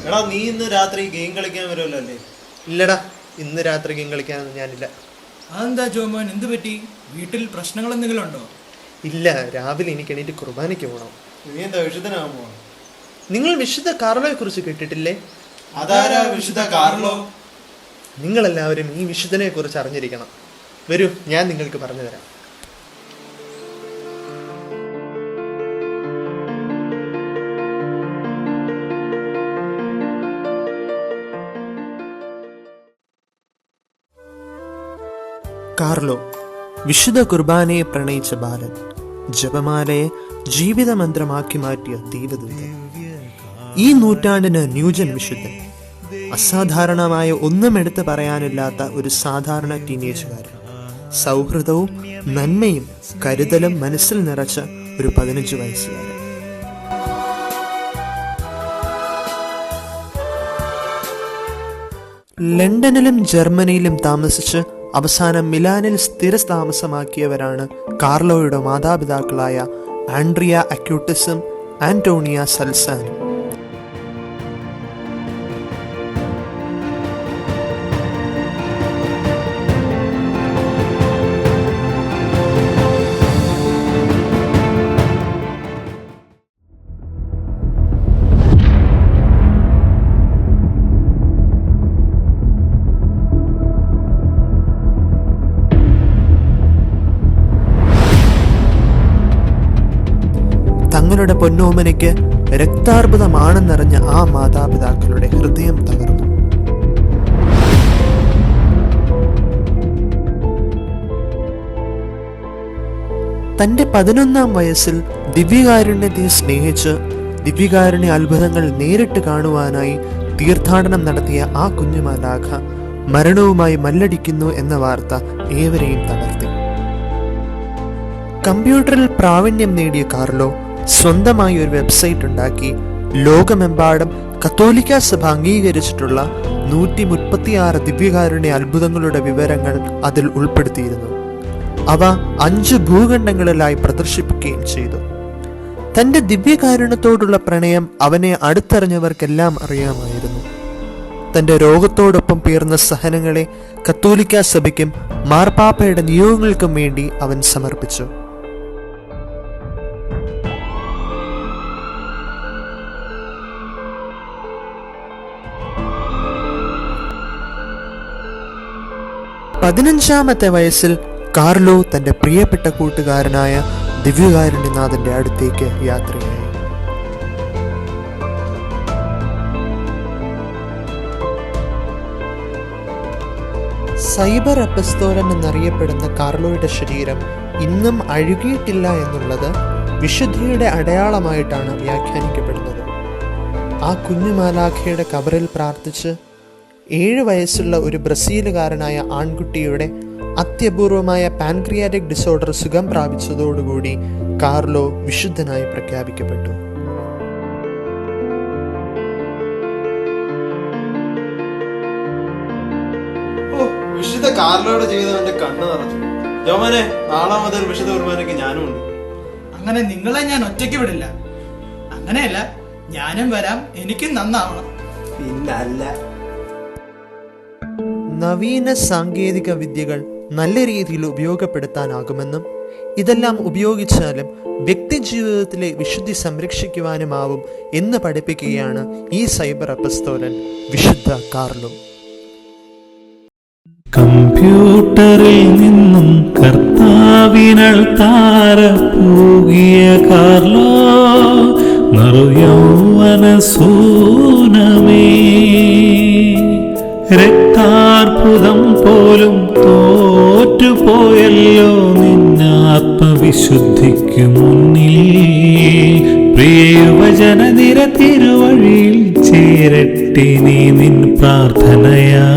എടാ, നീ ഇന്ന് രാത്രി ഗെയിം കളിക്കാൻ വരുമല്ലോ അല്ലേ? ഇല്ലടാ, ഇന്ന് രാത്രി ഗെയിം കളിക്കാനൊന്നും ഞാനില്ല. അതെന്താ ജോമോൻ, എന്ത് പറ്റി? വീട്ടിൽ പ്രശ്നങ്ങൾ എന്തെങ്കിലും ഉണ്ടോ? ഇല്ല, രാവിലെ എനിക്ക് എണീറ്റ് കുർബാനയ്ക്ക് പോകണം. നീ എന്താ വിശുദ്ധനാകുമോ? നിങ്ങൾ വിശുദ്ധ കാർലോയെ കുറിച്ച് കേട്ടിട്ടില്ലേ? അതാരാ വിശുദ്ധ കാർലോ? നിങ്ങളെല്ലാവരും ഈ വിശുദ്ധനെ കുറിച്ച് അറിഞ്ഞിരിക്കണം. വരൂ, ഞാൻ നിങ്ങൾക്ക് പറഞ്ഞു തരാം. കാർലോ വിശുദ്ധ കുർബാനയെ പ്രണയിച്ച ബാലൻ, ജപമാലയെ ജീവിതമന്ത്രമാക്കി മാറ്റിയ ദൈവദൂതൻ, ഈ നൂറ്റാണ്ടിന് ന്യൂജൻ വിശുദ്ധൻ, അസാധാരണമായ ഒന്നും എടുത്തു പറയാനില്ലാത്ത ഒരു സാധാരണ ടീനേജുകാരൻ, സൗഹൃദവും നന്മയും കരുതലും മനസ്സിൽ നിറച്ച ഒരു 15 വയസ്സുകാരൻ. ലണ്ടനിലും ജർമ്മനിയിലും താമസിച്ച് അവസാനം മിലാനിൽ സ്ഥിരതാമസമാക്കിയവരാണ് കാർലോയുടെ മാതാപിതാക്കളായ ആൻഡ്രിയ അക്യൂട്ടിസും ആന്റോണിയ സൽസാനും. തങ്ങളുടെ പൊന്നോമനയ്ക്ക് രക്താർബുദമാണെന്നറിഞ്ഞ ആ മാതാപിതാക്കളുടെ ഹൃദയം തകർന്നു. തന്റെ 11ാം വയസ്സിൽ ദിവ്യകാരുണ്യത്തെ സ്നേഹിച്ച് ദിവ്യകാരുണ്യ അത്ഭുതങ്ങൾ നേരിട്ട് കാണുവാനായി തീർത്ഥാടനം നടത്തിയ ആ കുഞ്ഞുമാലാഖ മരണവുമായി മല്ലടിക്കുന്നു എന്ന വാർത്ത ഏവരെയും തളർത്തി. കമ്പ്യൂട്ടറിൽ പ്രാവീണ്യം നേടിയ കാർലോ സ്വന്തമായി ഒരു വെബ്സൈറ്റ് ഉണ്ടാക്കി ലോകമെമ്പാടും കത്തോലിക്ക സഭ അംഗീകരിച്ചിട്ടുള്ള 136 ദിവ്യകാരുണ്യ അത്ഭുതങ്ങളുടെ വിവരങ്ങൾ അതിൽ ഉൾപ്പെടുത്തിയിരുന്നു. അവ 5 ഭൂഖണ്ഡങ്ങളിലായി പ്രദർശിപ്പിക്കുകയും ചെയ്തു. തന്റെ ദിവ്യകാരുണ്യത്തോടുള്ള പ്രണയം അവനെ അടുത്തറിഞ്ഞവർക്കെല്ലാം അറിയാമായിരുന്നു. തന്റെ രോഗത്തോടൊപ്പം പേർന്ന സഹനങ്ങളെ കത്തോലിക്ക സഭയ്ക്കും മാർപ്പാപ്പയുടെ നിയോഗങ്ങൾക്കും വേണ്ടി അവൻ സമർപ്പിച്ചു. പതിനഞ്ചാമത്തെ വയസ്സിൽ കാർലോ തന്റെ പ്രിയപ്പെട്ട കൂട്ടുകാരനായ ദിവ്യകാരുണ്യനാഥന്റെ അടുത്തേക്ക് യാത്രയായി. സൈബർ അപ്പസ്തോലൻ എന്നറിയപ്പെടുന്ന കാർലോയുടെ ശരീരം ഇന്നും അഴുകിയിട്ടില്ല എന്നുള്ളത് വിശുദ്ധിയുടെ അടയാളമായിട്ടാണ് വ്യാഖ്യാനിക്കപ്പെടുന്നത്. ആ കുഞ്ഞുമാലാഖയുടെ കബറിൽ പ്രാർത്ഥിച്ച് 7 വയസ്സുള്ള ഒരു ബ്രസീലുകാരനായ ആൺകുട്ടിയുടെ അത്യപൂർവമായ പാൻക്രിയാറ്റിക് ഡിസോർഡർ സുഖം പ്രാപിച്ചതോടുകൂടി കാർലോ വിശുദ്ധനായി പ്രഖ്യാപിക്കപ്പെട്ടു. വിശുദ്ധ കാർലോയുടെ ജീവിതം എന്റെ കണ്ണ് നിറച്ചു. ജോമനെ, നാളെ മുതൽ വിശുദ്ധ കുർബാനയ്ക്ക് ഞാനും ഉണ്ട്. അങ്ങനെ നിങ്ങളെ ഞാൻ ഒറ്റയ്ക്ക് വിടില്ല. അങ്ങനെയല്ല, ഞാനും വരാം, എനിക്കും നന്നാവണം. പിന്നല്ല. നവീന സാങ്കേതിക വിദ്യകൾ നല്ല രീതിയിൽ ഉപയോഗപ്പെടുത്താനാകുമെന്നും ഇതെല്ലാം ഉപയോഗിച്ചാലും വ്യക്തി ജീവിതത്തിലെ വിശുദ്ധി സംരക്ഷിക്കുവാനുമാവും എന്ന് പഠിപ്പിക്കുകയാണ് ഈ സൈബർ അപ്പസ്തോലൻ വിശുദ്ധ കാർലോ. കമ്പ്യൂട്ടറിൽ നിന്നും കർത്താവിനൾ താര പൂകിയ കാർലോ നറുയൗവന സൂനമേ, രക്താർബുദം പോലും തോറ്റുപോയല്ലോ നിന്നാത്മവിശുദ്ധിക്കു മുന്നിൽ. പ്രിയവചന നിര തിരുവഴിയിൽ ചേരട്ടെ നീ നിൻ പ്രാർത്ഥനയാ.